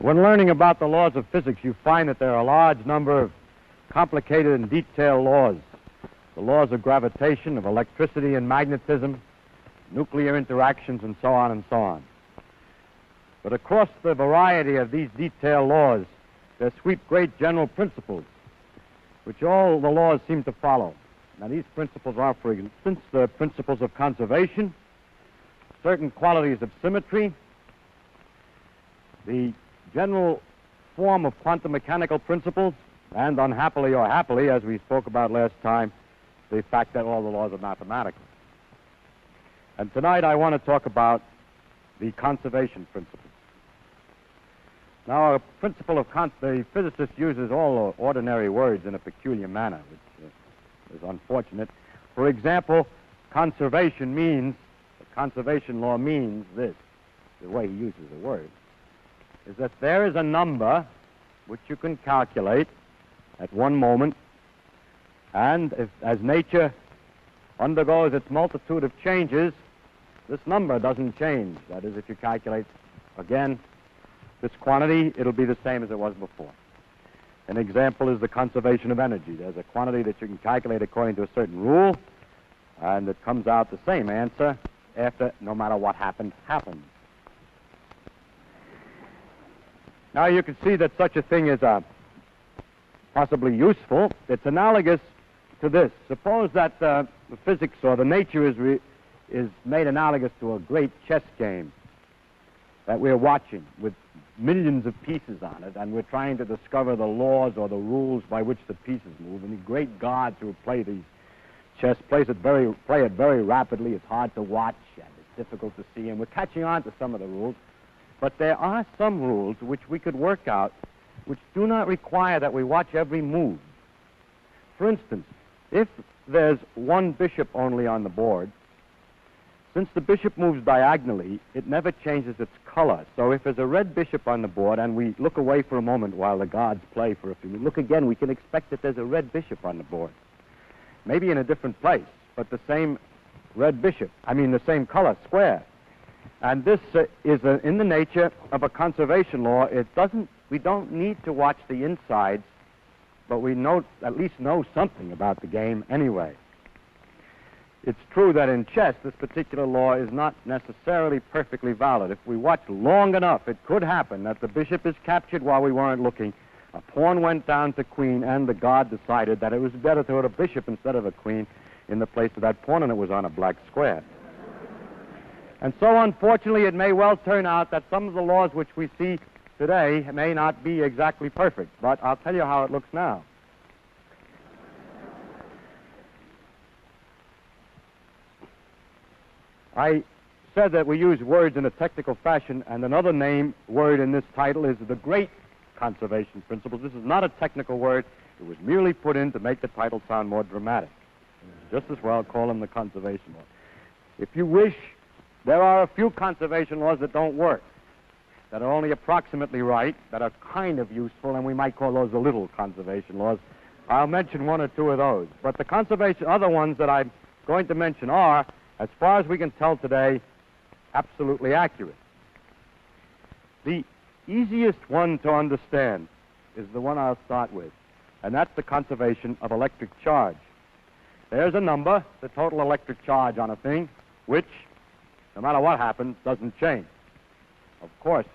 When learning about the laws of physics, you find that there are a large number of complicated and detailed laws. The laws of gravitation, of electricity and magnetism, nuclear interactions, and so on and so on. But across the variety of these detailed laws, there sweep great general principles, which all the laws seem to follow. Now, these principles are, for instance, the principles of conservation, certain qualities of symmetry, the general form of quantum mechanical principles, and unhappily or happily, as we spoke about last time, the fact that all the laws are mathematical. And tonight I want to talk about the conservation principle. Now, a principle of the physicist uses all ordinary words in a peculiar manner, which is unfortunate. For example, conservation law means this, the way he uses the word, is that there is a number which you can calculate at one moment, and as nature undergoes its multitude of changes, this number doesn't change. That is, if you calculate again this quantity, it'll be the same as it was before. An example is the conservation of energy. There's a quantity that you can calculate according to a certain rule, and it comes out the same answer after no matter what happened. Now you can see that such a thing is possibly useful. It's analogous to this. Suppose that the physics or the nature is made analogous to a great chess game that we're watching with millions of pieces on it, and we're trying to discover the laws or the rules by which the pieces move. And the great gods who play these chess play it very rapidly. It's hard to watch, and it's difficult to see, and we're catching on to some of the rules. But there are some rules which we could work out which do not require that we watch every move. For instance, if there's one bishop only on the board, since the bishop moves diagonally, it never changes its color. So if there's a red bishop on the board and we look away for a moment while the gods play for a few minutes, look again, we can expect that there's a red bishop on the board. Maybe in a different place, but the same red bishop, the same color, square. And this is in the nature of a conservation law. We don't need to watch the insides, but we at least know something about the game anyway. It's true that in chess, this particular law is not necessarily perfectly valid. If we watch long enough, it could happen that the bishop is captured while we weren't looking, a pawn went down to queen, and the god decided that it was better to put a bishop instead of a queen in the place of that pawn, and it was on a black square. And so, unfortunately, it may well turn out that some of the laws which we see today may not be exactly perfect, but I'll tell you how it looks now. I said that we use words in a technical fashion, and another word in this title is the great conservation principles. This is not a technical word. It was merely put in to make the title sound more dramatic. Just as well call them the conservation law. If you wish, there are a few conservation laws that don't work, that are only approximately right, that are kind of useful, and we might call those the little conservation laws. I'll mention one or two of those. But the other ones that I'm going to mention are, as far as we can tell today, absolutely accurate. The easiest one to understand is the one I'll start with, and that's the conservation of electric charge. There's a number, the total electric charge on a thing, which, no matter what happens, doesn't change. Of course,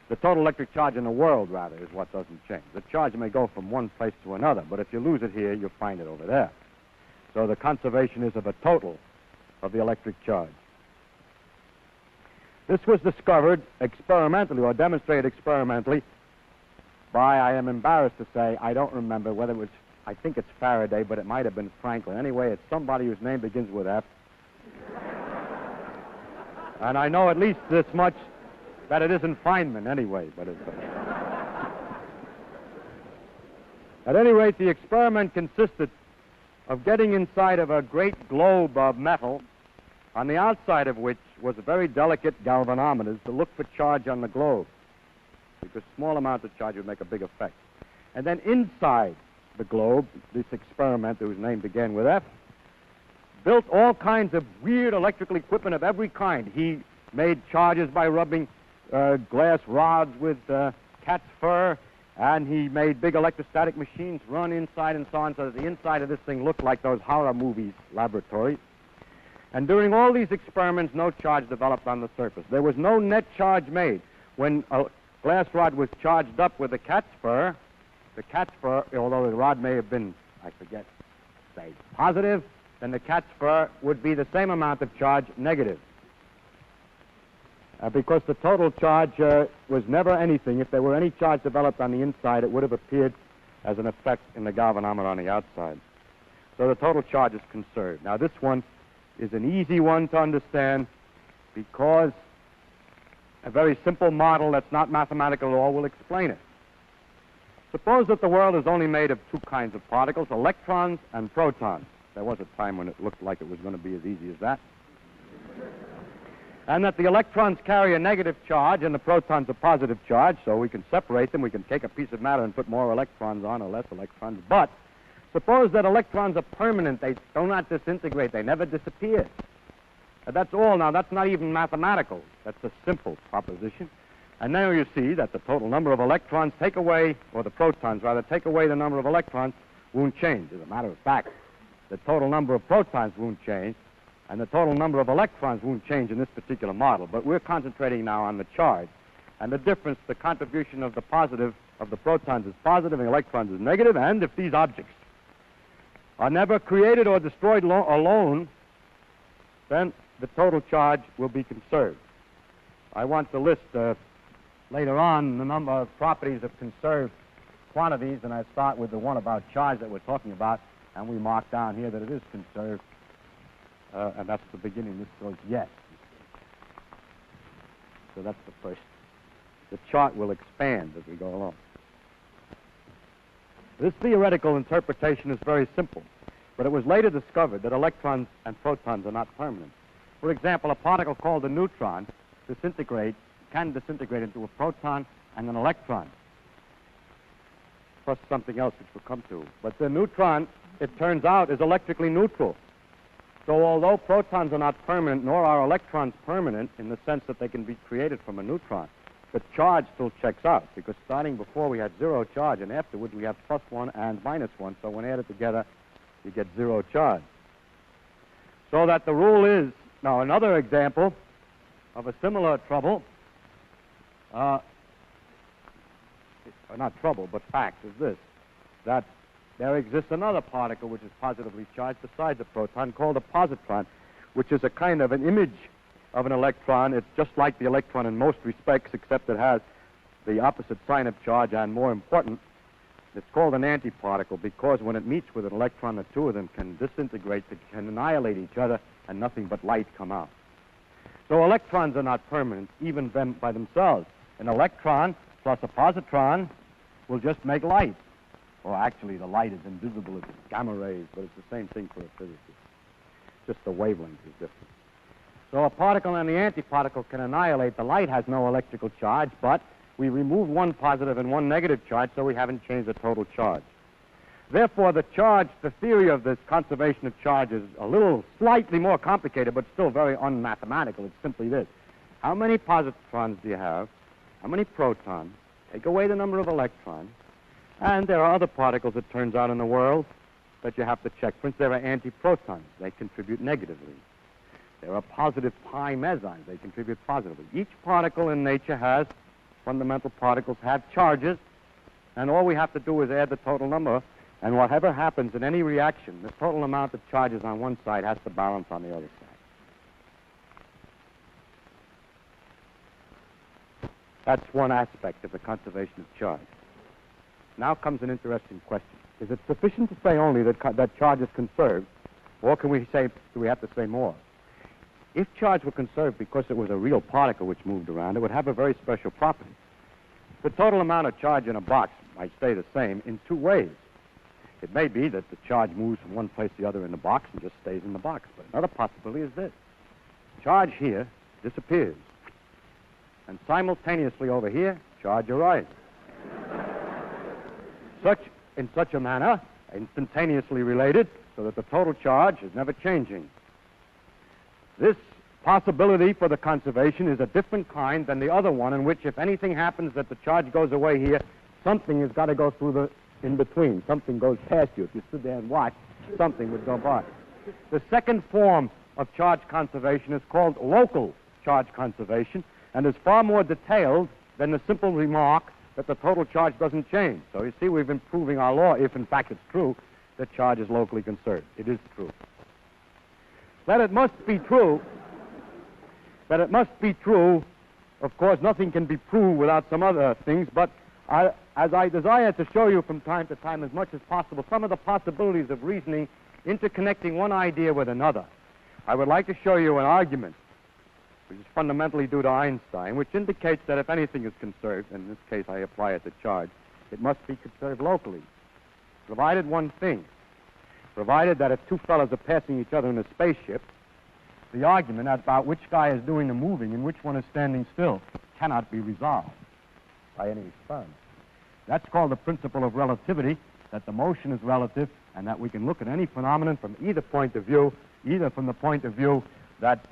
the total electric charge in the world, rather, is what doesn't change. The charge may go from one place to another, but if you lose it here, you'll find it over there. So the conservation is of a total of the electric charge. This was discovered experimentally, or demonstrated experimentally, by, I am embarrassed to say, I don't remember whether it was, I think it's Faraday, but it might have been Franklin. Anyway, it's somebody whose name begins with F. And I know at least this much, that it isn't Feynman anyway, but it's... At any rate, the experiment consisted of getting inside of a great globe of metal, on the outside of which was a very delicate galvanometers to look for charge on the globe, because small amounts of charge would make a big effect. And then inside the globe, this experimenter, whose name began with F, built all kinds of weird electrical equipment of every kind. He made charges by rubbing glass rods with cat's fur, and he made big electrostatic machines run inside and so on, so that the inside of this thing looked like those horror movies laboratories. And during all these experiments, no charge developed on the surface. There was no net charge made. When a glass rod was charged up with the cat's fur, although the rod may have been, I forget, say, positive, then the cat's fur would be the same amount of charge negative. Because the total charge was never anything. If there were any charge developed on the inside, it would have appeared as an effect in the galvanometer on the outside. So the total charge is conserved. Now, this one is an easy one to understand because a very simple model that's not mathematical at all will explain it. Suppose that the world is only made of two kinds of particles, electrons and protons. There was a time when it looked like it was going to be as easy as that. And that the electrons carry a negative charge and the protons a positive charge, so we can separate them. We can take a piece of matter and put more electrons on or less electrons. But suppose that electrons are permanent. They do not disintegrate. They never disappear. That's all. Now, that's not even mathematical. That's a simple proposition. And now you see that the total number of electrons take away, or the protons rather, take away the number of electrons won't change. As a matter of fact, the total number of protons won't change, and the total number of electrons won't change in this particular model. But we're concentrating now on the charge. And the difference, the contribution of the positive, of the protons is positive and the electrons is negative. And if these objects are never created or destroyed alone, then the total charge will be conserved. I want to list later on the number of properties of conserved quantities, and I start with the one about charge that we're talking about, and we mark down here that it is conserved. And that's the beginning. This goes yes. So that's the first. The chart will expand as we go along. This theoretical interpretation is very simple, but it was later discovered that electrons and protons are not permanent. For example, a particle called a neutron can disintegrate into a proton and an electron, plus something else which we'll come to. But the neutron, it turns out, is electrically neutral. So although protons are not permanent, nor are electrons permanent in the sense that they can be created from a neutron, the charge still checks out, because starting before we had zero charge, and afterwards we have +1 and -1, so when added together, you get zero charge. So that the rule is, now another example of a similar trouble, not trouble, but fact, is this, that there exists another particle which is positively charged besides a proton called a positron, which is a kind of an image of an electron. It's just like the electron in most respects, except it has the opposite sign of charge, and more important, it's called an antiparticle because when it meets with an electron, the two of them can disintegrate, they can annihilate each other, and nothing but light come out. So electrons are not permanent, even them by themselves. An electron plus a positron will just make light. Or actually, the light is invisible, it's gamma rays, but it's the same thing for a physicist. Just the wavelength is different. So a particle and the antiparticle can annihilate. The light has no electrical charge, but we remove one positive and one negative charge, so we haven't changed the total charge. Therefore, the theory of this conservation of charge is a little slightly more complicated, but still very unmathematical. It's simply this. How many positrons do you have? How many protons? Take away the number of electrons. And there are other particles, it turns out, in the world that you have to check. For instance, there are antiprotons. They contribute negatively. There are positive pi mesons. They contribute positively. Each particle in nature has, fundamental particles have charges, and all we have to do is add the total number, and whatever happens in any reaction, the total amount of charges on one side has to balance on the other side. That's one aspect of the conservation of charge. Now comes an interesting question. Is it sufficient to say only that charge is conserved, or can we say, do we have to say more? If charge were conserved because it was a real particle which moved around, it would have a very special property. The total amount of charge in a box might stay the same in two ways. It may be that the charge moves from one place to the other in the box and just stays in the box. But another possibility is this. Charge here disappears. And simultaneously over here, charge arises. In such a manner, instantaneously related, so that the total charge is never changing. This possibility for the conservation is a different kind than the other one, in which if anything happens that the charge goes away here, something has got to go through the in-between. Something goes past you. If you stood there and watched, something would go by. The second form of charge conservation is called local charge conservation, and is far more detailed than the simple remark that the total charge doesn't change. So you see, we've been proving our law, if in fact it's true, that charge is locally conserved. It is true. That it must be true, of course, nothing can be proved without some other things, but as I desire to show you from time to time as much as possible some of the possibilities of reasoning interconnecting one idea with another, I would like to show you an argument which is fundamentally due to Einstein, which indicates that if anything is conserved, and in this case I apply it to charge, it must be conserved locally, provided one thing, provided that if two fellows are passing each other in a spaceship, the argument about which guy is doing the moving and which one is standing still cannot be resolved by any experiment. That's called the principle of relativity, that the motion is relative and that we can look at any phenomenon from either point of view, either from the point of view that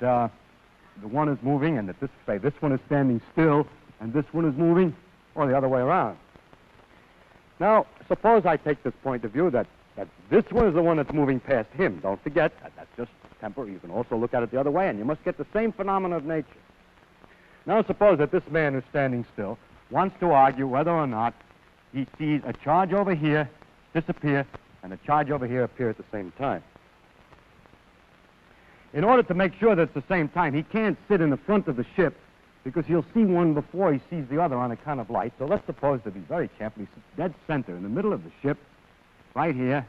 the one is moving and that this one is standing still and this one is moving, or the other way around. Now, suppose I take this point of view that this one is the one that's moving past him. Don't forget, that's just temporary. You can also look at it the other way, and you must get the same phenomena of nature. Now, suppose that this man who's standing still wants to argue whether or not he sees a charge over here disappear and a charge over here appear at the same time. In order to make sure that it's the same time, he can't sit in the front of the ship because he'll see one before he sees the other on account of light. So let's suppose that he's very careful. He sits dead center in the middle of the ship, right here,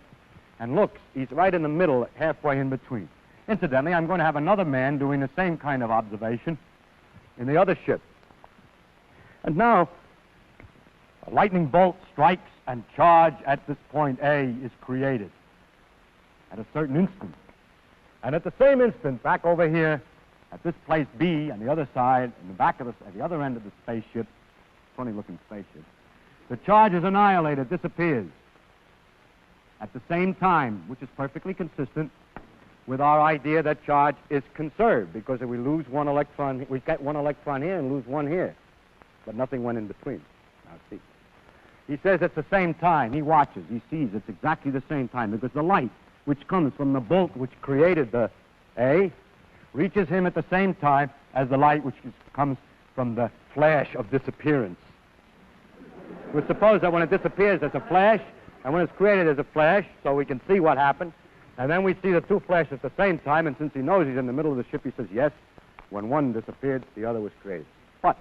and looks. He's right in the middle, halfway in between. Incidentally, I'm going to have another man doing the same kind of observation in the other ship. And now, a lightning bolt strikes and charge at this point A is created at a certain instant. And at the same instant, back over here, at this place B, on the other side, in the back of at the other end of the spaceship, funny-looking spaceship, the charge is annihilated, disappears. At the same time, which is perfectly consistent with our idea that charge is conserved, because if we lose one electron, we get one electron here and lose one here, but nothing went in between. Now see. He says it's the same time. He watches. He sees it's exactly the same time because the light which comes from the bolt which created the A reaches him at the same time as the light which comes from the flash of disappearance. We suppose that when it disappears, there's a flash, and when it's created, there's a flash, so we can see what happened. And then we see the two flashes at the same time, and since he knows he's in the middle of the ship, he says, yes, when one disappeared, the other was created. But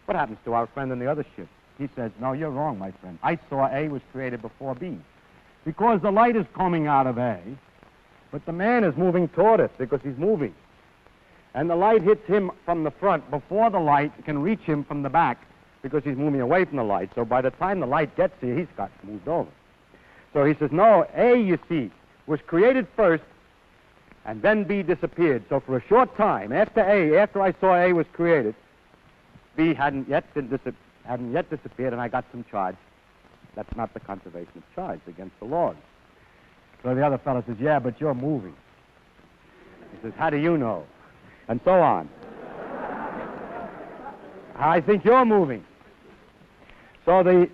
what happens to our friend in the other ship? He says, no, you're wrong, my friend. I saw A was created before B. Because the light is coming out of A, but the man is moving toward it because he's moving. And the light hits him from the front before the light can reach him from the back because he's moving away from the light. So by the time the light gets here, he's got moved over. So he says, no, A, you see, was created first, and then B disappeared. So for a short time, after I saw A was created, B hadn't yet disappeared, and I got some charge. That's not the conservation of charge against the laws. So the other fellow says, yeah, but you're moving. He says, how do you know? And so on. I think you're moving. So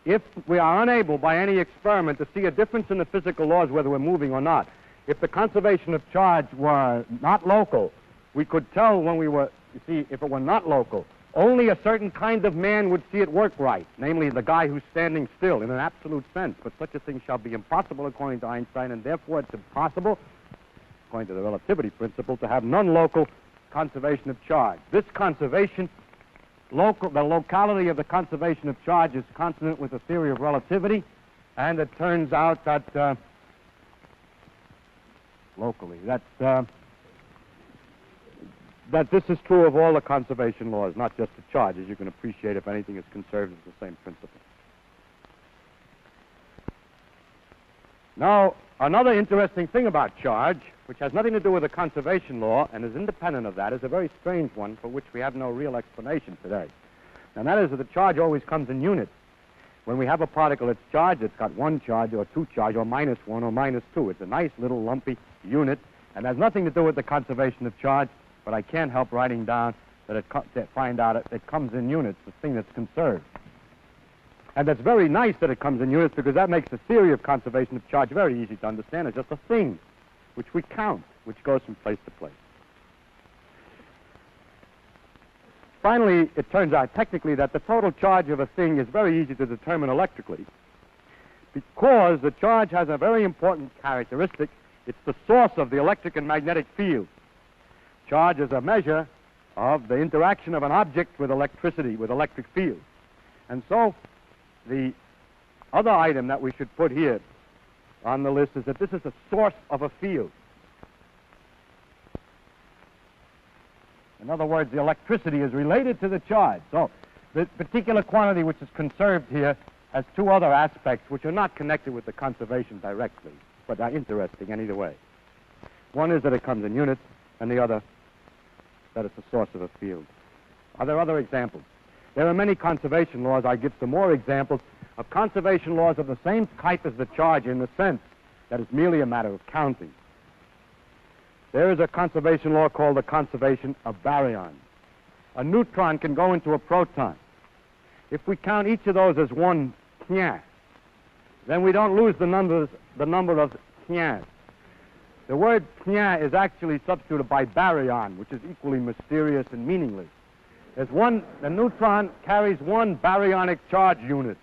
if we are unable by any experiment to see a difference in the physical laws whether we're moving or not, if the conservation of charge were not local, we could tell when we were, you see, if it were not local, only a certain kind of man would see it work right, namely the guy who's standing still in an absolute sense. But such a thing shall be impossible according to Einstein, and therefore it's impossible, according to the relativity principle, to have non-local conservation of charge. This conservation, the locality of the conservation of charge is consonant with the theory of relativity, and it turns out that locally, that this is true of all the conservation laws, not just the charge. As you can appreciate, if anything is conserved, it's the same principle. Now, another interesting thing about charge, which has nothing to do with the conservation law and is independent of that, is a very strange one for which we have no real explanation today. And that is that the charge always comes in units. When we have a particle that's charged, it's got one charge or two charge or -1 or -2. It's a nice little lumpy unit and has nothing to do with the conservation of charge but I can't help writing down that to find out it comes in units, the thing that's conserved. And that's very nice that it comes in units, because that makes the theory of conservation of charge very easy to understand. It's just a thing which we count, which goes from place to place. Finally, it turns out technically that the total charge of a thing is very easy to determine electrically, because the charge has a very important characteristic. It's the source of the electric and magnetic field. Charge is a measure of the interaction of an object with electricity, with electric field. And so the other item that we should put here on the list is that this is the source of a field. In other words, the electricity is related to the charge. So the particular quantity which is conserved here has two other aspects which are not connected with the conservation directly, but are interesting in either way. One is that it comes in units, and the other that it's the source of a field. Are there other examples? There are many conservation laws. I give some more examples of conservation laws of the same type as the charge, in the sense that it's merely a matter of counting. There is a conservation law called the conservation of baryons. A neutron can go into a proton. If we count each of those as one tien, then we don't lose the number of tiens. The word tien is actually substituted by baryon, which is equally mysterious and meaningless. The neutron carries one baryonic charge unit,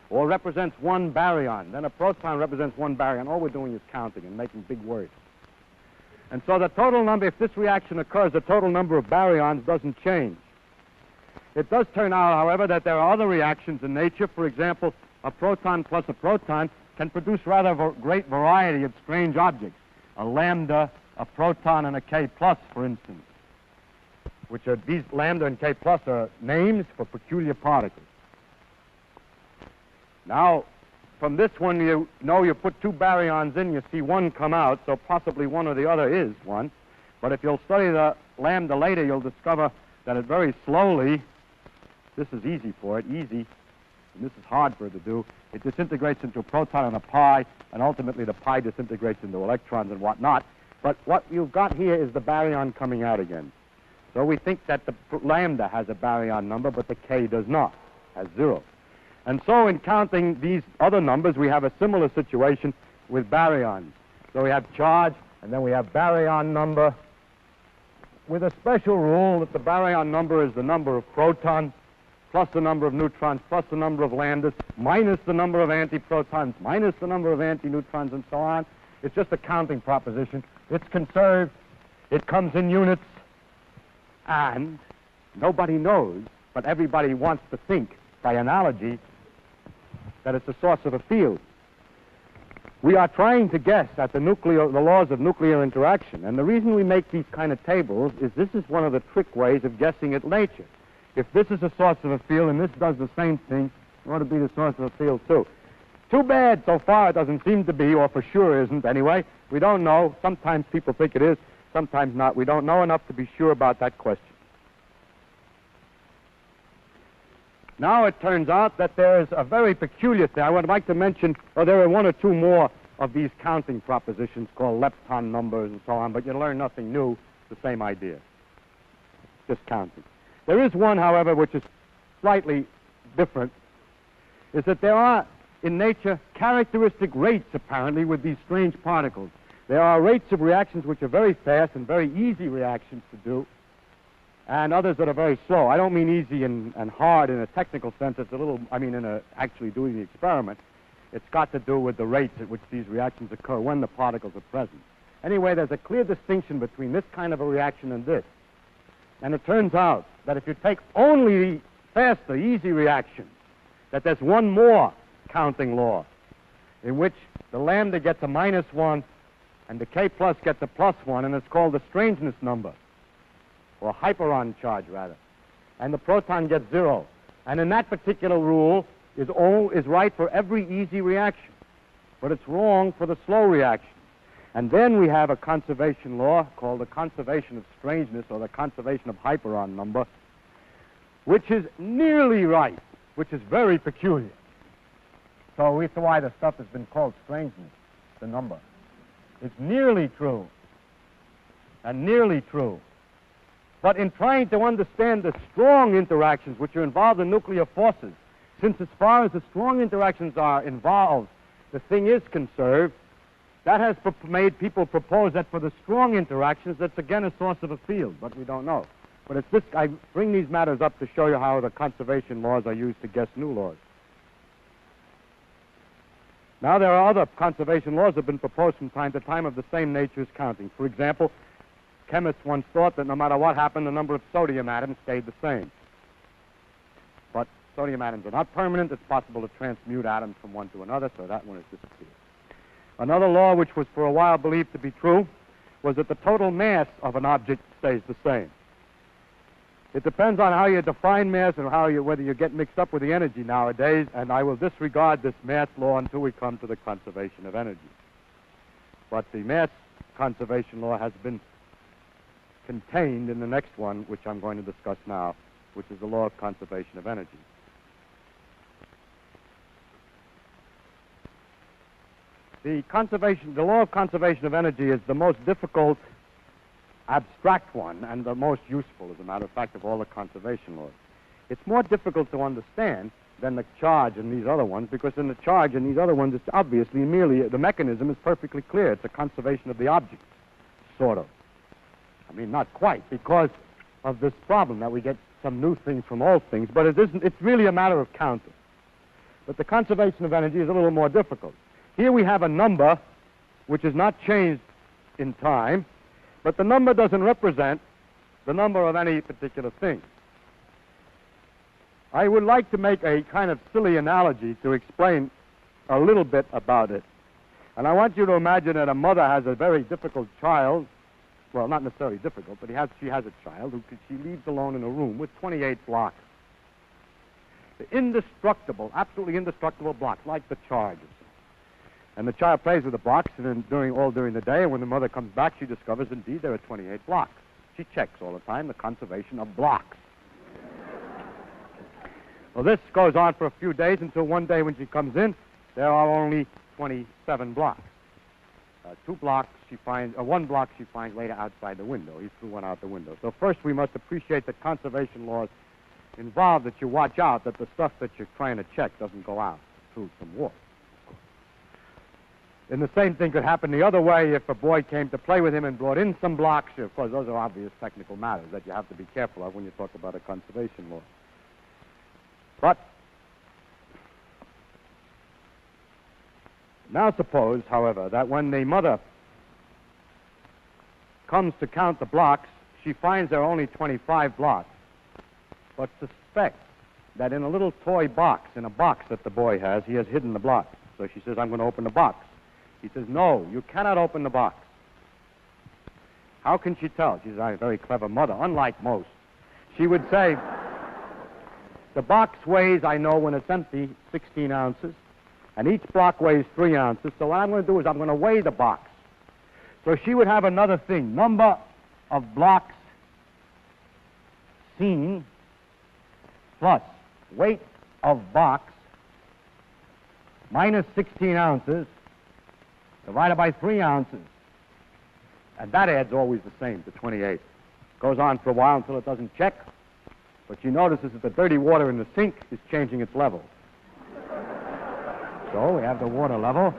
or represents one baryon. Then a proton represents one baryon. All we're doing is counting and making big words. And so the total number, if this reaction occurs, the total number of baryons doesn't change. It does turn out, however, that there are other reactions in nature. For example, a proton plus a proton can produce rather a great variety of strange objects. A lambda, a proton, and a K plus, for instance, which are these lambda and K plus are names for peculiar particles. Now, from this one, you know you put two baryons in, you see one come out, so possibly one or the other is one. But if you'll study the lambda later, you'll discover that it very slowly, this is easy for it, easy, and this is hard for it to do, it disintegrates into a proton and a pi, and ultimately the pi disintegrates into electrons and whatnot. But what you've got here is the baryon coming out again. So we think that the lambda has a baryon number, but the K does not, has 0. And so in counting these other numbers, we have a similar situation with baryons. So we have charge, and then we have baryon number, with a special rule that the baryon number is the number of protons, plus the number of neutrons, plus the number of lambdas, minus the number of antiprotons, minus the number of antineutrons, and so on. It's just a counting proposition. It's conserved. It comes in units. And nobody knows, but everybody wants to think, by analogy, that it's the source of a field. We are trying to guess at the laws of nuclear interaction, and the reason we make these kind of tables is this is one of the trick ways of guessing at nature. If this is the source of a field and this does the same thing, it ought to be the source of a field too. Too bad so far it doesn't seem to be, or for sure isn't anyway. We don't know. Sometimes people think it is, sometimes not. We don't know enough to be sure about that question. Now it turns out that there is a very peculiar thing. I would like to mention, there are one or two more of these counting propositions called lepton numbers and so on, but you learn nothing new, the same idea, just counting. There is one, however, which is slightly different, is that there are, in nature, characteristic rates, apparently, with these strange particles. There are rates of reactions which are very fast and very easy reactions to do, and others that are very slow. I don't mean easy and hard in a technical sense. It's a little, in actually doing the experiment. It's got to do with the rates at which these reactions occur when the particles are present. Anyway, there's a clear distinction between this kind of a reaction and this. And it turns out that if you take only the faster, easy reactions, that there's one more counting law in which the lambda gets a -1 and the K plus gets a +1, and it's called the strangeness number, or hyperon charge, rather. And the proton gets 0. And in that particular rule is right for every easy reaction, but it's wrong for the slow reaction. And then we have a conservation law called the conservation of strangeness, or the conservation of hyperon number, which is nearly right, which is very peculiar. So it's why the stuff has been called strangeness, the number. It's nearly true, and nearly true. But in trying to understand the strong interactions which are involved in nuclear forces, since as far as the strong interactions are involved, the thing is conserved, that has made people propose that for the strong interactions, that's again a source of a field, but we don't know. But it's this, I bring these matters up to show you how the conservation laws are used to guess new laws. Now, there are other conservation laws that have been proposed from time to time of the same nature as counting. For example, chemists once thought that no matter what happened, the number of sodium atoms stayed the same. But sodium atoms are not permanent. It's possible to transmute atoms from one to another, so that one has disappeared. Another law, which was for a while believed to be true, was that the total mass of an object stays the same. It depends on how you define mass and whether you get mixed up with the energy nowadays, and I will disregard this mass law until we come to the conservation of energy. But the mass conservation law has been contained in the next one, which I'm going to discuss now, which is the law of conservation of energy. The law of conservation of energy is the most difficult abstract one and the most useful, as a matter of fact, of all the conservation laws. It's more difficult to understand than the charge in these other ones, because in the charge in these other ones, it's obviously merely, the mechanism is perfectly clear. It's a conservation of the object, sort of. I mean, not quite, because of this problem that we get some new things from old things, but it's really a matter of counting. But the conservation of energy is a little more difficult. Here we have a number which is not changed in time, but the number doesn't represent the number of any particular thing. I would like to make a kind of silly analogy to explain a little bit about it. And I want you to imagine that a mother has a very difficult child. Well, not necessarily difficult, but she has a child who she leaves alone in a room with 28 blocks. The indestructible, absolutely indestructible blocks, like the charge. And the child plays with the blocks and then during the day, and when the mother comes back, she discovers, indeed, there are 28 blocks. She checks all the time the conservation of blocks. Well, this goes on for a few days until one day when she comes in, there are only 27 blocks. One block she finds later outside the window. He threw one out the window. So first we must appreciate that conservation laws involve that you watch out that the stuff that you're trying to check doesn't go out through some water. And the same thing could happen the other way if a boy came to play with him and brought in some blocks. Of course, those are obvious technical matters that you have to be careful of when you talk about a conservation law. But now suppose, however, that when the mother comes to count the blocks, she finds there are only 25 blocks, but suspects that in a little toy box, in a box that the boy has, he has hidden the blocks. So she says, I'm going to open the box. He says, no, you cannot open the box. How can she tell? She's a very clever mother, unlike most. She would say, the box weighs, I know when it's empty, 16 ounces, and each block weighs 3 ounces, so what I'm going to do is I'm going to weigh the box. So she would have another thing, number of blocks seen plus weight of box minus 16 ounces divided by 3 ounces. And that adds always the same to 28. Goes on for a while until it doesn't check. But she notices that the dirty water in the sink is changing its level. So we have the water level.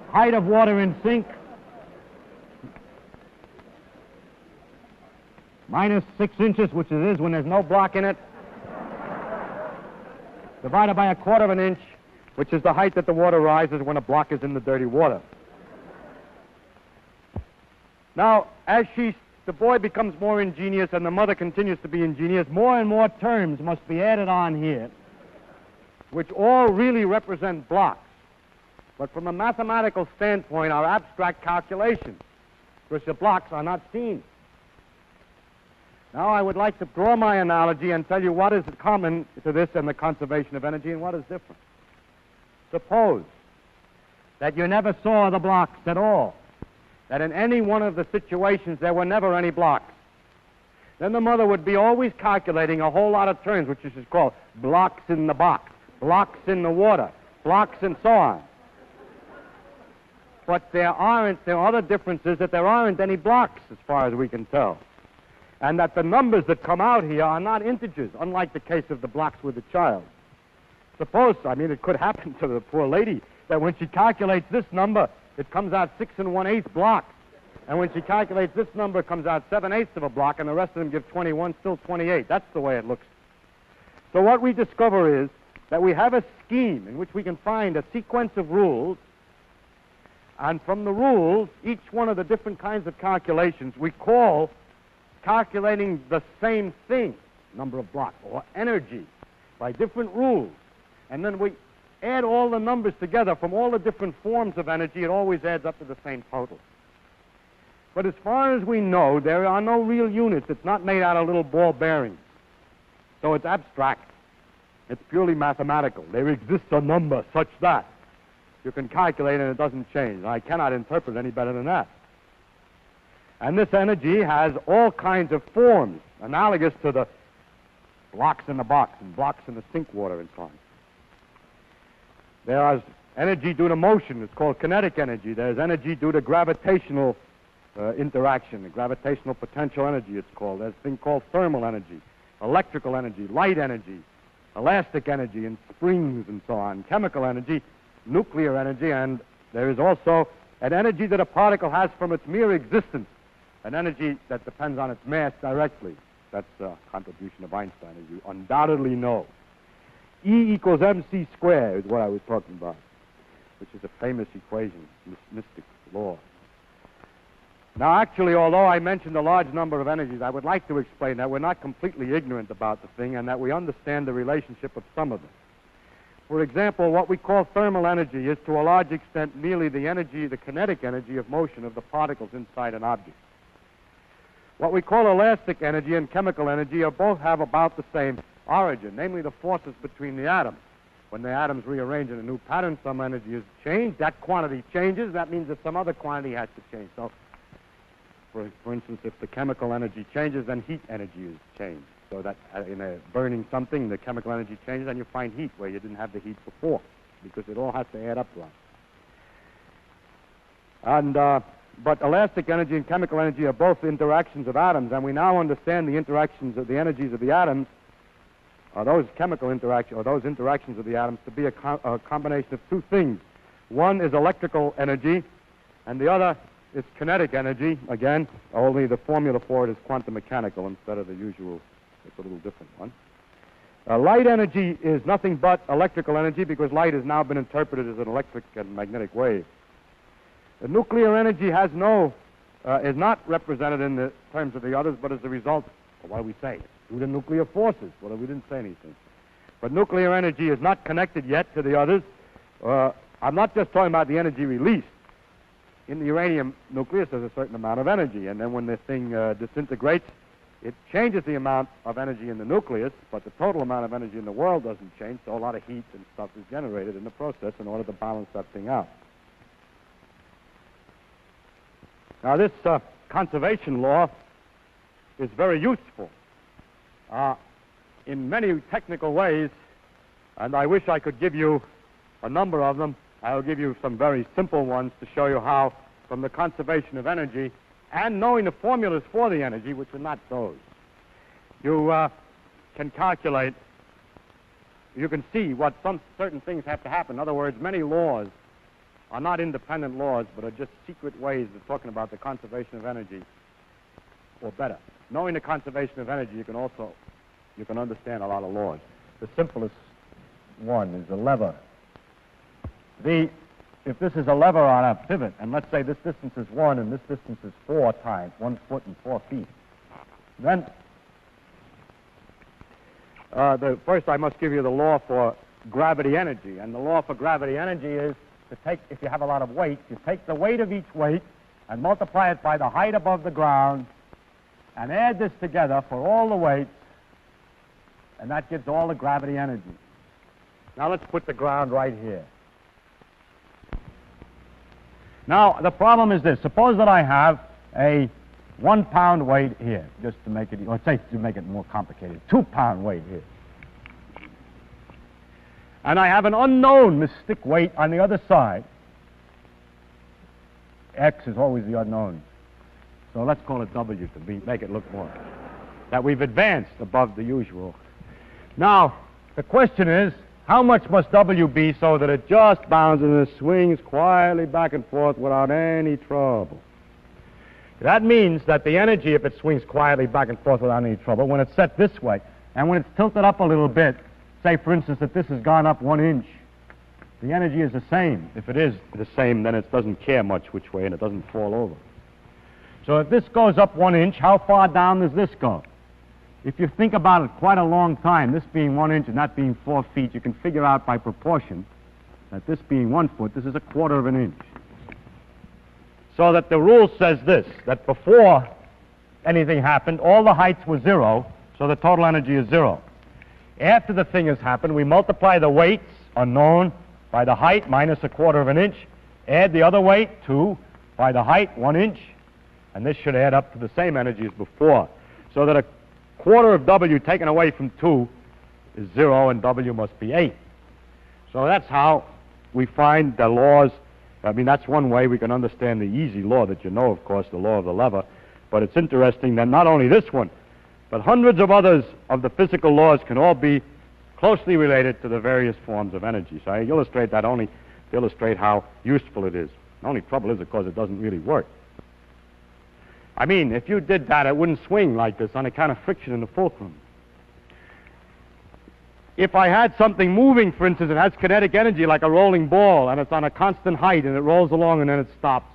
Height of water in sink minus 6 inches, which it is when there's no block in it, divided by 1/4 of an inch, which is the height that the water rises when a block is in the dirty water. Now, as the boy becomes more ingenious and the mother continues to be ingenious, more and more terms must be added on here, which all really represent blocks, but from a mathematical standpoint are abstract calculations, because the blocks are not seen. Now I would like to draw my analogy and tell you what is common to this and the conservation of energy and what is different. Suppose that you never saw the blocks at all, that in any one of the situations there were never any blocks. Then the mother would be always calculating a whole lot of terms, which is called blocks in the box, blocks in the water, blocks and so on. But there are other differences that there aren't any blocks as far as we can tell. and that the numbers that come out here are not integers, unlike the case of the blocks with the child. Suppose, I mean, it could happen to the poor lady that when she calculates this number, it comes out 6 1/8 blocks. And when she calculates this number, it comes out 7/8 of a block, and the rest of them give 21, still 28. That's the way it looks. So what we discover is that we have a scheme in which we can find a sequence of rules, and from the rules, each one of the different kinds of calculations we call calculating the same thing, number of blocks, or energy, by different rules. And then we add all the numbers together from all the different forms of energy. It always adds up to the same total. But as far as we know, there are no real units. It's not made out of little ball bearings. So it's abstract. It's purely mathematical. There exists a number such that you can calculate and it doesn't change. I cannot interpret it any better than that. And this energy has all kinds of forms, analogous to the blocks in the box and blocks in the sink water and so on. There is energy due to motion. It's called kinetic energy. There's energy due to gravitational interaction, the gravitational potential energy it's called. There's a thing called thermal energy, electrical energy, light energy, elastic energy, and springs and so on, chemical energy, nuclear energy, and there is also an energy that a particle has from its mere existence, an energy that depends on its mass directly. That's a contribution of Einstein, as you undoubtedly know. E equals mc squared is what I was talking about, which is a famous equation, mystic law. Now, actually, although I mentioned a large number of energies, I would like to explain that we're not completely ignorant about the thing and that we understand the relationship of some of them. For example, what we call thermal energy is to a large extent merely the energy, the kinetic energy of motion of the particles inside an object. What we call elastic energy and chemical energy are both have about the same origin, namely the forces between the atoms. When the atoms rearrange in a new pattern, some energy is changed. That quantity changes. That means that some other quantity has to change. So, for instance, if the chemical energy changes, then heat energy is changed. So that in a burning something, the chemical energy changes, and you find heat where you didn't have the heat before, because it all has to add up to that. And but elastic energy and chemical energy are both interactions of atoms, and we now understand the interactions of the energies of the atoms, or those chemical interactions, or those interactions of the atoms, to be a combination of two things. One is electrical energy, and the other is kinetic energy. Again, only the formula for it is quantum mechanical instead of the usual. It's a little different one. Light energy is nothing but electrical energy, because light has now been interpreted as an electric and magnetic wave. The nuclear energy has is not represented in the terms of the others, but as a result of what do we say? Due to nuclear forces. Well, we didn't say anything. But nuclear energy is not connected yet to the others. I'm not just talking about the energy released. In the uranium nucleus, there's a certain amount of energy, and then when the thing disintegrates, it changes the amount of energy in the nucleus, but the total amount of energy in the world doesn't change, so a lot of heat and stuff is generated in the process in order to balance that thing out. Now, this conservation law is very useful in many technical ways, and I wish I could give you a number of them. I'll give you some very simple ones to show you how, from the conservation of energy and knowing the formulas for the energy, which are not those, you can calculate, you can see what some certain things have to happen. In other words, many laws are not independent laws, but are just secret ways of talking about the conservation of energy, or better. Knowing the conservation of energy, you can understand a lot of laws. The simplest one is a lever. If this is a lever on a pivot, and let's say this distance is 1 and this distance is 4 times 1 foot and 4 feet, then first I must give you the law for gravity energy. And the law for gravity energy is to take, if you have a lot of weight, you take the weight of each weight and multiply it by the height above the ground and add this together for all the weights, and that gives all the gravity energy. Now let's put the ground right here. Now, the problem is this. Suppose that I have a 1 pound weight here, just to make it, or say to make it more complicated, 2 pound weight here. And I have an unknown mystic weight on the other side. X is always the unknown. So let's call it W to make it look more. that we've advanced above the usual. Now, the question is, how much must W be so that it just bounces and it swings quietly back and forth without any trouble? That means that the energy, if it swings quietly back and forth without any trouble, when it's set this way, and when it's tilted up a little bit, say, for instance, that this has gone up 1 inch, the energy is the same. If it is the same, then it doesn't care much which way, and it doesn't fall over. So if this goes up 1 inch, how far down does this go? If you think about it quite a long time, this being 1 inch and that being 4 feet, you can figure out by proportion that this being 1 foot, this is 1/4 of an inch. So that the rule says this, that before anything happened, all the heights were 0, so the total energy is 0. After the thing has happened, we multiply the weights, unknown, by the height minus 1/4 of an inch, add the other weight, 2, by the height, 1 inch, and this should add up to the same energy as before. So that 1/4 of W taken away from 2 is 0, and W must be 8. So that's how we find the laws. I mean, that's one way we can understand the easy law that you know, of course, the law of the lever. But it's interesting that not only this one, but hundreds of others of the physical laws can all be closely related to the various forms of energy. So I illustrate that only to illustrate how useful it is. The only trouble is, of course, it doesn't really work. I mean, if you did that, it wouldn't swing like this on account of friction in the fulcrum. If I had something moving, for instance, it has kinetic energy like a rolling ball, and it's on a constant height, and it rolls along and then it stops.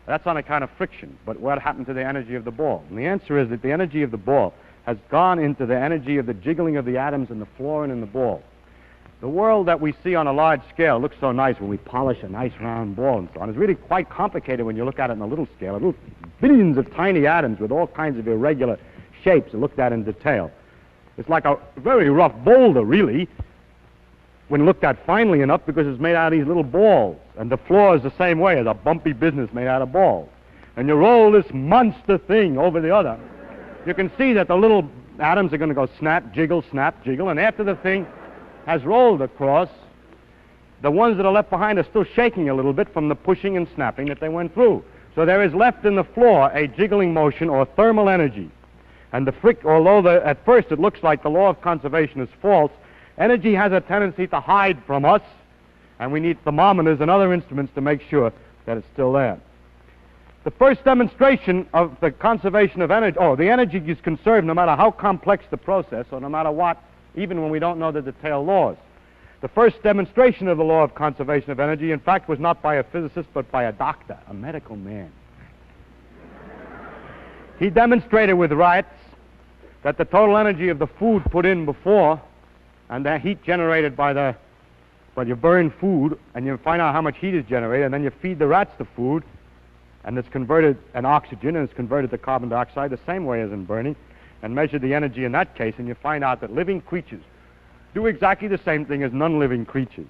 That's on account of friction. But what happened to the energy of the ball? And the answer is that the energy of the ball has gone into the energy of the jiggling of the atoms in the fluorine in the ball. The world that we see on a large scale looks so nice when we polish a nice round ball and so on. It's really quite complicated when you look at it on a little scale. Little billions of tiny atoms with all kinds of irregular shapes looked at in detail. It's like a very rough boulder, really, when looked at finely enough, because it's made out of these little balls. And the floor is the same way, as a bumpy business made out of balls. And you roll this monster thing over the other, you can see that the little atoms are going to go snap, jiggle, and after the thing has rolled across, the ones that are left behind are still shaking a little bit from the pushing and snapping that they went through. So there is left in the floor a jiggling motion or thermal energy. And although at first it looks like the law of conservation is false, energy has a tendency to hide from us, and we need thermometers and other instruments to make sure that it's still there. The first demonstration of the conservation of energy, the energy is conserved no matter how complex the process, or no matter what, even when we don't know the detailed laws. The first demonstration of the law of conservation of energy, in fact, was not by a physicist, but by a doctor, a medical man. He demonstrated with rats that the total energy of the food put in before, and the heat generated you burn food, and you find out how much heat is generated, and then you feed the rats the food, and it's converted an oxygen, and it's converted to carbon dioxide the same way as in burning, and measure the energy in that case, and you find out that living creatures do exactly the same thing as non-living creatures.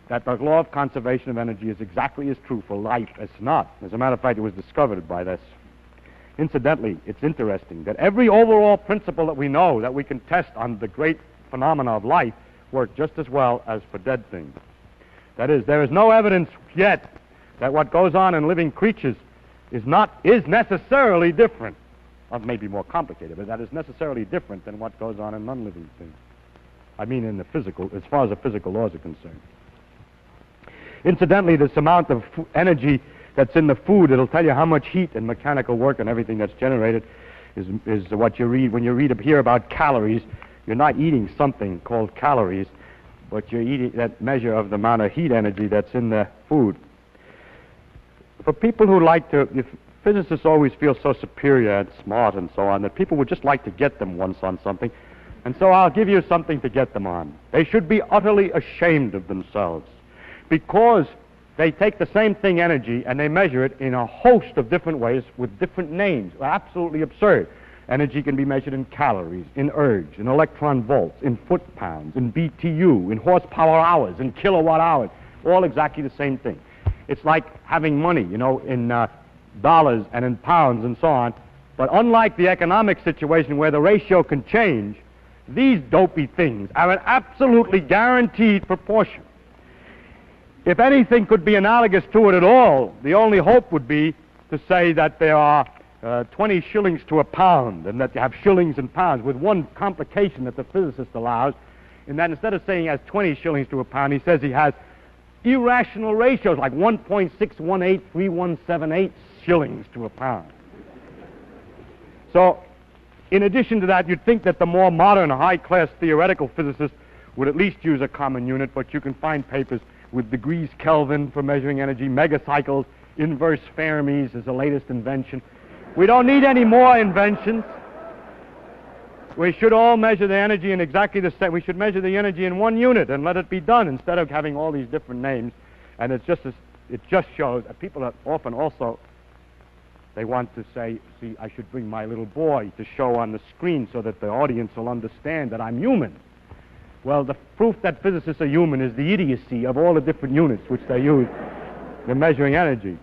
That the law of conservation of energy is exactly as true for life as not. As a matter of fact, it was discovered by this. Incidentally, it's interesting that every overall principle that we know that we can test on the great phenomena of life work just as well as for dead things. That is, there is no evidence yet that what goes on in living creatures is necessarily different. Or maybe more complicated, but that is necessarily different than what goes on in non-living things. I mean in the physical, as far as the physical laws are concerned. Incidentally, this amount of energy that's in the food, it'll tell you how much heat and mechanical work and everything that's generated is what you read. When you read up here about calories, you're not eating something called calories, but you're eating that measure of the amount of heat energy that's in the food. For people who like to, physicists always feel so superior and smart and so on, that people would just like to get them once on something. And so I'll give you something to get them on. They should be utterly ashamed of themselves, because they take the same thing, energy, and they measure it in a host of different ways with different names. Absolutely absurd. Energy can be measured in calories, in ergs, in electron volts, in foot-pounds, in BTU, in horsepower hours, in kilowatt hours, all exactly the same thing. It's like having money, in dollars and in pounds and so on. But unlike the economic situation where the ratio can change, these dopey things are an absolutely guaranteed proportion. If anything could be analogous to it at all, the only hope would be to say that there are 20 shillings to a pound, and that you have shillings and pounds, with one complication that the physicist allows, in that instead of saying he has 20 shillings to a pound, he says he has irrational ratios like 1.6183178 shillings to a pound. So, in addition to that, you'd think that the more modern, high-class theoretical physicists would at least use a common unit, but you can find papers with degrees Kelvin for measuring energy, megacycles, inverse Fermis is the latest invention. We don't need any more inventions. We should all measure the energy in exactly the same. We should measure the energy in one unit and let it be done instead of having all these different names. And it just shows that people are often also, they want to say, see, I should bring my little boy to show on the screen so that the audience will understand that I'm human. Well, the proof that physicists are human is the idiocy of all the different units which they use in measuring energy.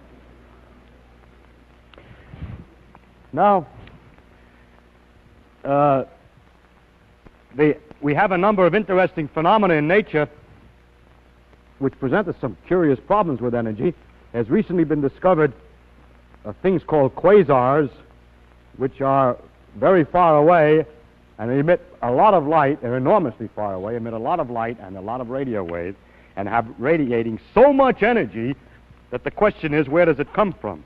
Now, we have a number of interesting phenomena in nature which present us some curious problems with energy. Has recently been discovered things called quasars, which are very far away and they emit a lot of light. They're enormously far away, emit a lot of light and a lot of radio waves, and have radiating so much energy that the question is, where does it come from?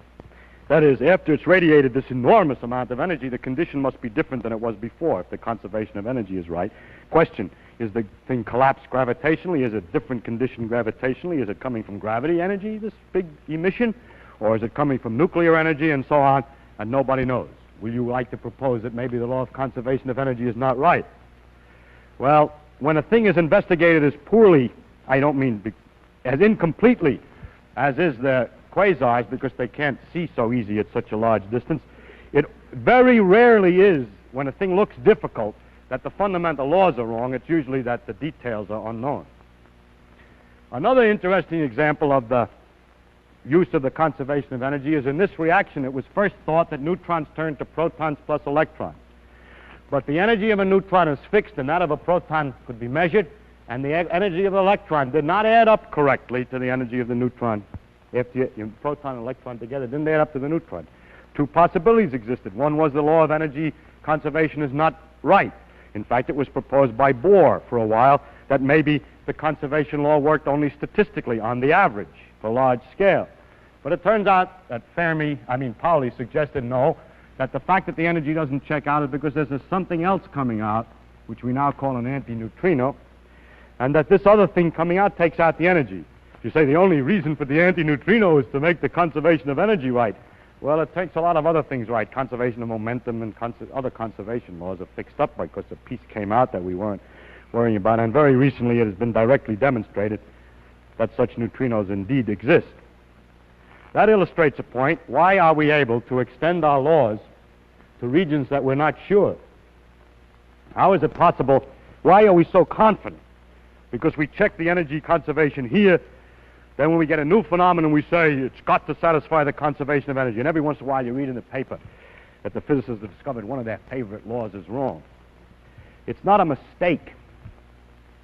That is, after it's radiated this enormous amount of energy, the condition must be different than it was before, if the conservation of energy is right. Question, is the thing collapsed gravitationally? Is it different condition gravitationally? Is it coming from gravity energy, this big emission? Or is it coming from nuclear energy and so on? And nobody knows. Will you like to propose that maybe the law of conservation of energy is not right? Well, when a thing is investigated as poorly, I don't mean as incompletely as is the quasars, because they can't see so easy at such a large distance, it very rarely is, when a thing looks difficult, that the fundamental laws are wrong. It's usually that the details are unknown. Another interesting example of the use of the conservation of energy is in this reaction. It was first thought that neutrons turn to protons plus electrons. But the energy of a neutron is fixed, and that of a proton could be measured, and the energy of the electron did not add up correctly to the energy of the neutron. After you proton and electron together, didn't add up to the neutron. Two possibilities existed. One was the law of energy conservation is not right. In fact, it was proposed by Bohr for a while that maybe the conservation law worked only statistically on the average for large scale. But it turns out that Pauli suggested no, that the fact that the energy doesn't check out is because there's something else coming out, which we now call an antineutrino, and that this other thing coming out takes out the energy. You say the only reason for the antineutrino is to make the conservation of energy right. Well, it takes a lot of other things right. Conservation of momentum and other conservation laws are fixed up because a piece came out that we weren't worrying about. And very recently it has been directly demonstrated that such neutrinos indeed exist. That illustrates a point. Why are we able to extend our laws to regions that we're not sure? How is it possible? Why are we so confident? Because we check the energy conservation here. Then when we get a new phenomenon, we say it's got to satisfy the conservation of energy. And every once in a while you read in the paper that the physicists have discovered one of their favorite laws is wrong. It's not a mistake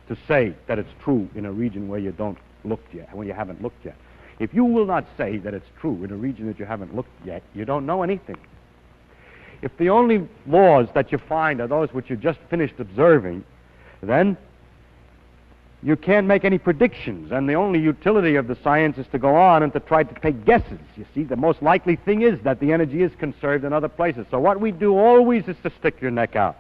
to say that it's true in a region where you don't look yet, when you haven't looked yet. If you will not say that it's true in a region that you haven't looked yet, you don't know anything. If the only laws that you find are those which you just finished observing, then you can't make any predictions, and the only utility of the science is to go on and to try to take guesses. You see, the most likely thing is that the energy is conserved in other places. So what we do always is to stick your neck out.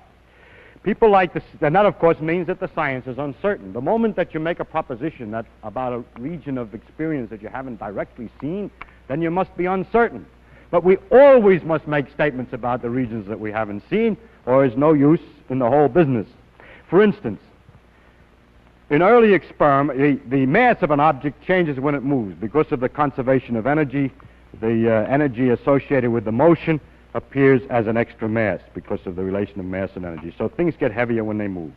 People like this, and that of course means that the science is uncertain. The moment that you make a proposition that about a region of experience that you haven't directly seen, then you must be uncertain. But we always must make statements about the regions that we haven't seen, or is no use in the whole business. For instance, in early experiment, the mass of an object changes when it moves. Because of the conservation of energy, the energy associated with the motion appears as an extra mass because of the relation of mass and energy. So things get heavier when they move.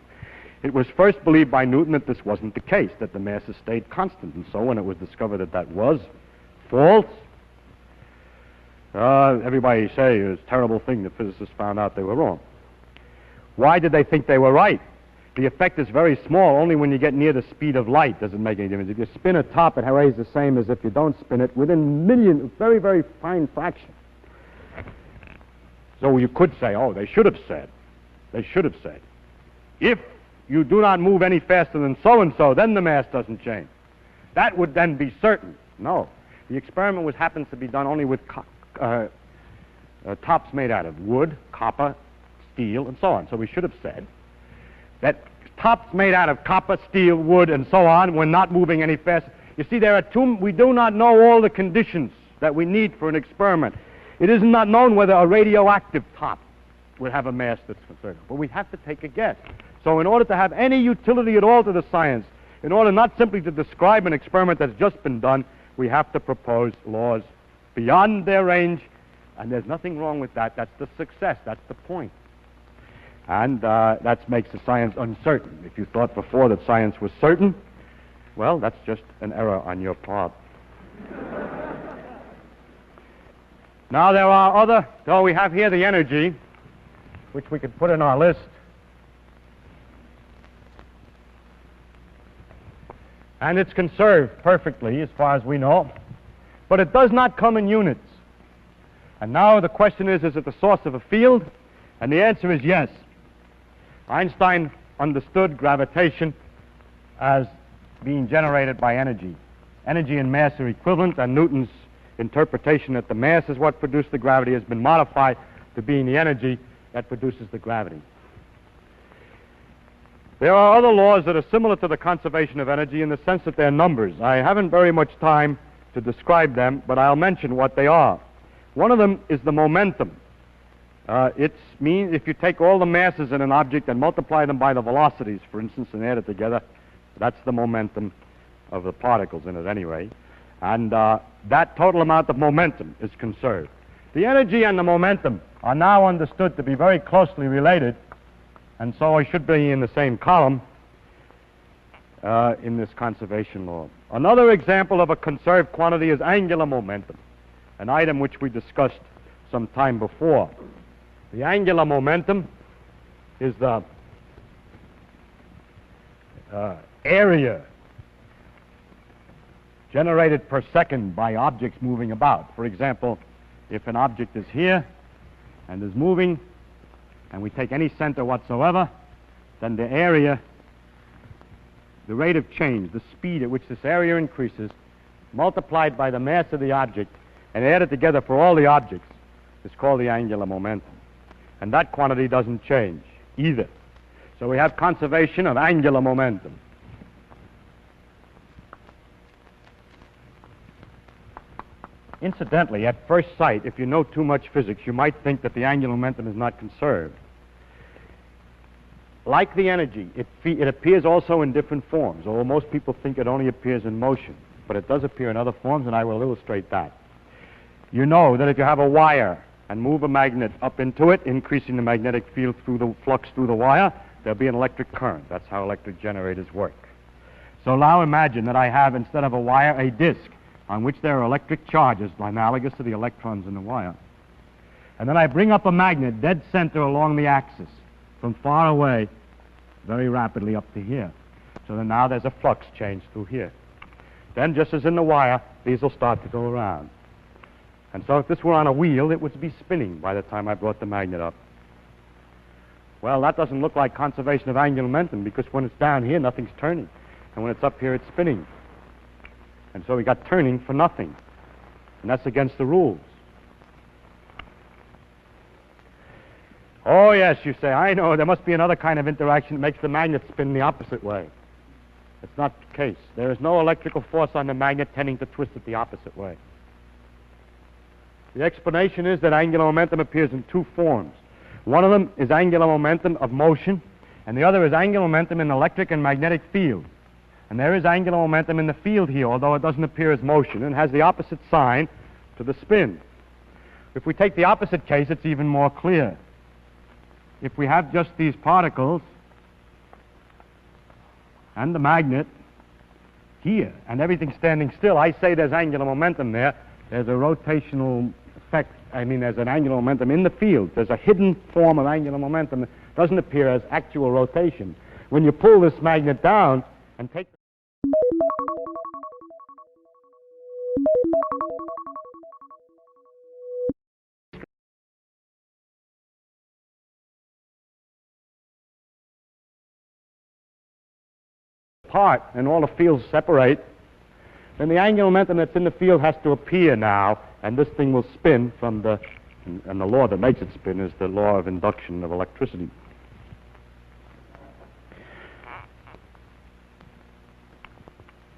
It was first believed by Newton that this wasn't the case, that the masses stayed constant. And so when it was discovered that that was false, everybody say it was a terrible thing that physicists found out they were wrong. Why did they think they were right? The effect is very small. Only when you get near the speed of light does it make any difference. If you spin a top, it weighs the same as if you don't spin it within very, very fine fraction. So you could say, oh, they should have said, if you do not move any faster than so-and-so, then the mass doesn't change. That would then be certain. No. The experiment happens to be done only with tops made out of wood, copper, steel, and so on. So we should have said that tops made out of copper, steel, wood, and so on were not moving any faster. You see, we do not know all the conditions that we need for an experiment. It is not known whether a radioactive top would have a mass that's conserved, but we have to take a guess. So in order to have any utility at all to the science, in order not simply to describe an experiment that's just been done, we have to propose laws beyond their range, and there's nothing wrong with that. That's the success. That's the point. And that makes the science uncertain. If you thought before that science was certain, well, that's just an error on your part. Now there are so we have here the energy, which we could put in our list. And it's conserved perfectly, as far as we know. But it does not come in units. And now the question is it the source of a field? And the answer is yes. Einstein understood gravitation as being generated by energy. Energy and mass are equivalent, and Newton's interpretation that the mass is what produced the gravity has been modified to being the energy that produces the gravity. There are other laws that are similar to the conservation of energy in the sense that they're numbers. I haven't very much time to describe them, but I'll mention what they are. One of them is the momentum. It means if you take all the masses in an object and multiply them by the velocities, for instance, and add it together, that's the momentum of the particles in it anyway. And that total amount of momentum is conserved. The energy and the momentum are now understood to be very closely related, and so I should be in the same column in this conservation law. Another example of a conserved quantity is angular momentum, an item which we discussed some time before. The angular momentum is the area generated per second by objects moving about. For example, if an object is here and is moving, and we take any center whatsoever, then the area, the rate of change, the speed at which this area increases, multiplied by the mass of the object, and added together for all the objects, is called the angular momentum. And that quantity doesn't change either. So we have conservation of angular momentum. Incidentally, at first sight, if you know too much physics, you might think that the angular momentum is not conserved. Like the energy, it appears also in different forms, although most people think it only appears in motion. But it does appear in other forms, and I will illustrate that. You know that if you have a wire and move a magnet up into it, increasing the magnetic field through the flux through the wire, there'll be an electric current. That's how electric generators work. So now imagine that I have, instead of a wire, a disk on which there are electric charges analogous to the electrons in the wire. And then I bring up a magnet dead center along the axis from far away very rapidly up to here. So then now there's a flux change through here. Then, just as in the wire, these will start to go around. And so if this were on a wheel, it would be spinning by the time I brought the magnet up. Well, that doesn't look like conservation of angular momentum, because when it's down here, nothing's turning. And when it's up here, it's spinning. And so we got turning for nothing. And that's against the rules. Oh, yes, you say, I know, there must be another kind of interaction that makes the magnet spin the opposite way. It's not the case. There is no electrical force on the magnet tending to twist it the opposite way. The explanation is that angular momentum appears in two forms. One of them is angular momentum of motion, and the other is angular momentum in electric and magnetic field. And there is angular momentum in the field here, although it doesn't appear as motion, and has the opposite sign to the spin. If we take the opposite case, it's even more clear. If we have just these particles and the magnet here, and everything standing still, I say there's angular momentum there. There's a rotational effect. I mean, there's an angular momentum in the field. There's a hidden form of angular momentum that doesn't appear as actual rotation. When you pull this magnet down and take apart and all the fields separate, then the angular momentum that's in the field has to appear now, and this thing will spin from the, and the law that makes it spin is the law of induction of electricity.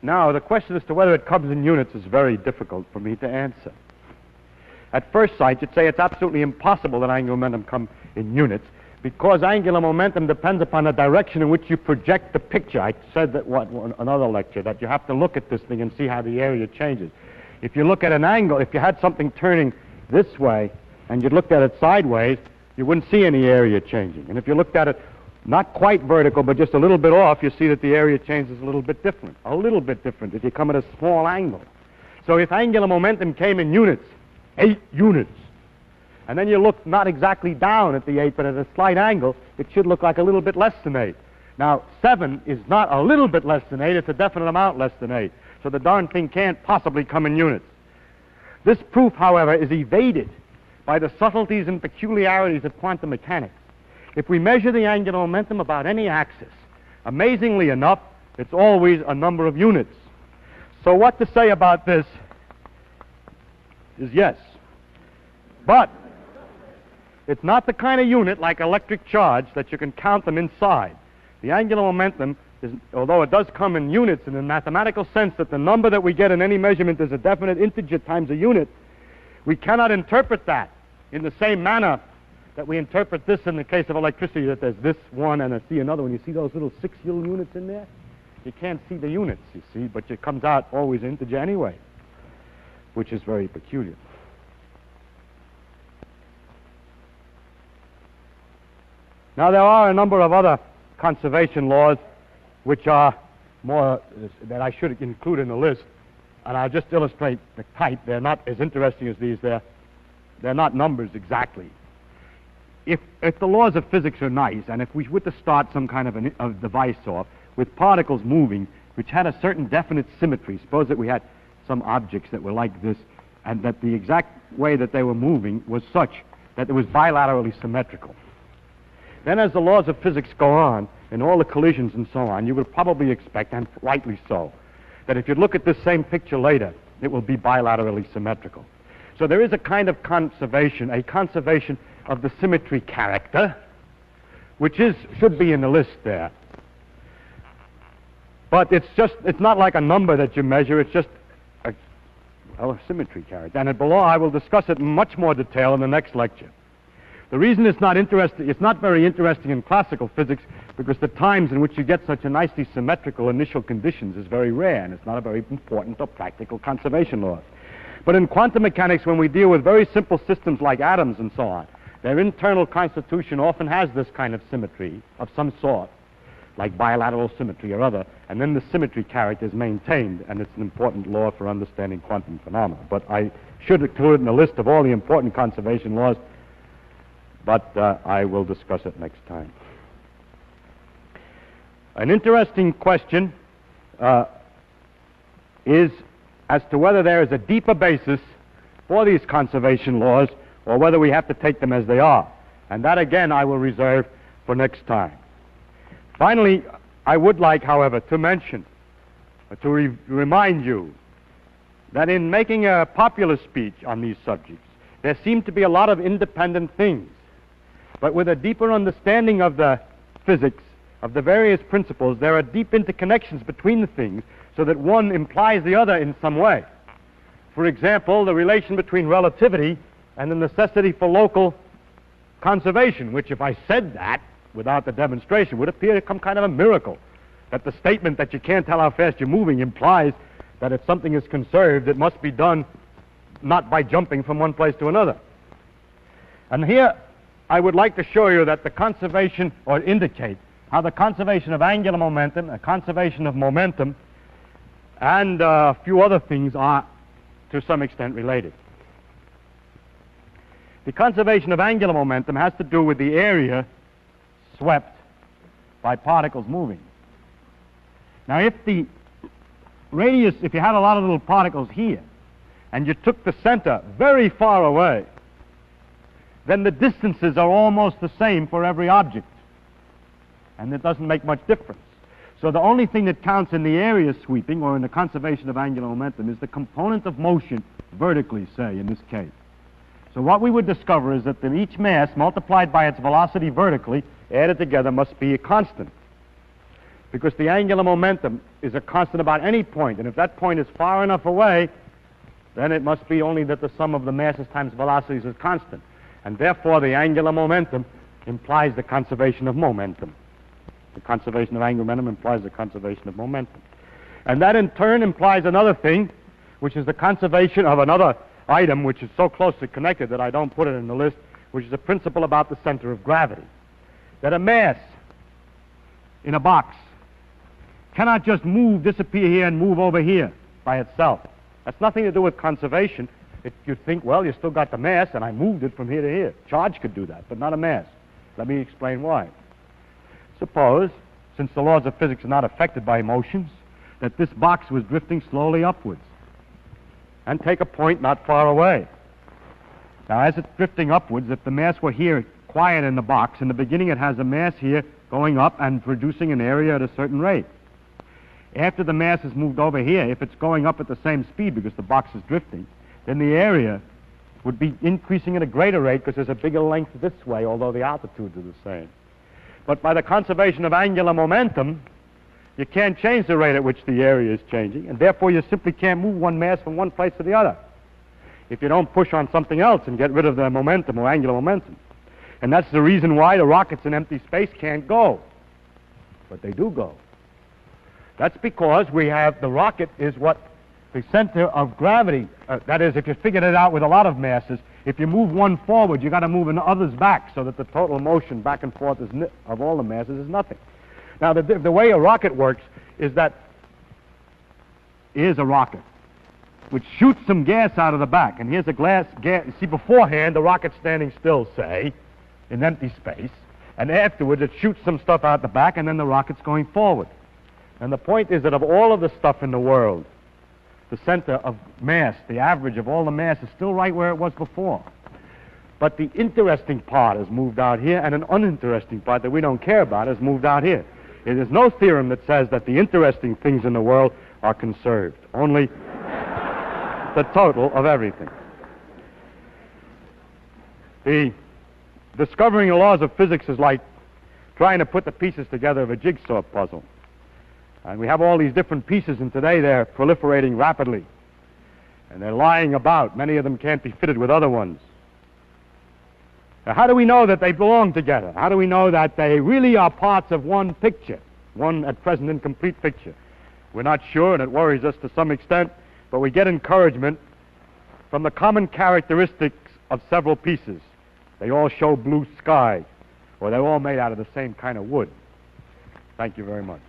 Now, the question as to whether it comes in units is very difficult for me to answer. At first sight, you'd say it's absolutely impossible that angular momentum come in units, because angular momentum depends upon the direction in which you project the picture. I said that another lecture, that you have to look at this thing and see how the area changes. If you look at an angle, if you had something turning this way and you looked at it sideways, you wouldn't see any area changing. And if you looked at it not quite vertical, but just a little bit off, you see that the area changes a little bit different. A little bit different if you come at a small angle. So if angular momentum came in units, 8 units, and then you look not exactly down at the 8, but at a slight angle, it should look like a little bit less than 8. Now, 7 is not a little bit less than 8, it's a definite amount less than 8. So the darn thing can't possibly come in units. This proof, however, is evaded by the subtleties and peculiarities of quantum mechanics. If we measure the angular momentum about any axis, amazingly enough, it's always a number of units. So what to say about this is yes. But it's not the kind of unit like electric charge that you can count them inside. The angular momentum is, although it does come in units in the mathematical sense that the number that we get in any measurement is a definite integer times a unit, we cannot interpret that in the same manner that we interpret this in the case of electricity, that there's this one and another one. You see those little 6 little units in there? You can't see the units, you see, but it comes out always integer anyway, which is very peculiar. Now, there are a number of other conservation laws which are more, that I should include in the list, and I'll just illustrate the type. They're not as interesting as these. They're not numbers exactly. If the laws of physics are nice, and if we were to start some kind of a device off with particles moving which had a certain definite symmetry, suppose that we had some objects that were like this, and that the exact way that they were moving was such that it was bilaterally symmetrical. Then as the laws of physics go on, and all the collisions and so on, you would probably expect, and rightly so, that if you look at this same picture later, it will be bilaterally symmetrical. So there is a kind of conservation, a conservation of the symmetry character, which should be in the list there. But it's not like a number that you measure, it's just a symmetry character. And below I will discuss it in much more detail in the next lecture. The reason it's not very interesting in classical physics, because the times in which you get such a nicely symmetrical initial conditions is very rare, and it's not a very important or practical conservation law. But in quantum mechanics, when we deal with very simple systems like atoms and so on, their internal constitution often has this kind of symmetry of some sort, like bilateral symmetry or other, and then the symmetry character is maintained, and it's an important law for understanding quantum phenomena. But I should include it in the list of all the important conservation laws, but I will discuss it next time. An interesting question is as to whether there is a deeper basis for these conservation laws, or whether we have to take them as they are. And that, again, I will reserve for next time. Finally, I would like, however, to mention, to remind you, that in making a popular speech on these subjects, there seem to be a lot of independent things. But with a deeper understanding of the physics, of the various principles, there are deep interconnections between the things, so that one implies the other in some way. For example, the relation between relativity and the necessity for local conservation, which, if I said that without the demonstration, would appear to come kind of a miracle. That the statement that you can't tell how fast you're moving implies that if something is conserved, it must be done not by jumping from one place to another. And here I would like to show you that the conservation, or indicate how the conservation of angular momentum, the conservation of momentum, and a few other things are to some extent related. The conservation of angular momentum has to do with the area swept by particles moving. Now, if the radius, if you had a lot of little particles here, and you took the center very far away, then the distances are almost the same for every object, and it doesn't make much difference. So the only thing that counts in the area sweeping, or in the conservation of angular momentum, is the component of motion vertically, say, in this case. So what we would discover is that each mass multiplied by its velocity vertically, added together, must be a constant. Because the angular momentum is a constant about any point, and if that point is far enough away, then it must be only that the sum of the masses times velocities is constant. And therefore, the angular momentum implies the conservation of momentum. The conservation of angular momentum implies the conservation of momentum. And that in turn implies another thing, which is the conservation of another item which is so closely connected that I don't put it in the list, which is a principle about the center of gravity. That a mass in a box cannot just disappear here and move over here by itself. That's nothing to do with conservation. You think, well, you still got the mass, and I moved it from here to here. Charge could do that, but not a mass. Let me explain why. Suppose, since the laws of physics are not affected by motions, that this box was drifting slowly upwards. And take a point not far away. Now, as it's drifting upwards, if the mass were here quiet in the box, in the beginning it has a mass here going up and producing an area at a certain rate. After the mass has moved over here, if it's going up at the same speed because the box is drifting, then the area would be increasing at a greater rate because there's a bigger length this way, although the altitudes are the same. But by the conservation of angular momentum, you can't change the rate at which the area is changing, and therefore you simply can't move one mass from one place to the other if you don't push on something else and get rid of the momentum or angular momentum. And that's the reason why the rockets in empty space can't go. But they do go. That's because we have, the rocket is what the center of gravity, that is, if you figured it out with a lot of masses, if you move one forward, you got to move others back so that the total motion back and forth of all the masses is nothing. Now, the way a rocket works is that here's a rocket which shoots some gas out of the back, and here's a gas. You see, beforehand, the rocket's standing still, say, in empty space, and afterwards it shoots some stuff out the back, and then the rocket's going forward. And the point is that of all of the stuff in the world, the center of mass, the average of all the mass, is still right where it was before. But the interesting part has moved out here, and an uninteresting part that we don't care about has moved out here. There is no theorem that says that the interesting things in the world are conserved, only the total of everything. Discovering the laws of physics is like trying to put the pieces together of a jigsaw puzzle. And we have all these different pieces, and today they're proliferating rapidly. And they're lying about. Many of them can't be fitted with other ones. Now, how do we know that they belong together? How do we know that they really are parts of one picture, one at present incomplete picture? We're not sure, and it worries us to some extent, but we get encouragement from the common characteristics of several pieces. They all show blue sky, or they're all made out of the same kind of wood. Thank you very much.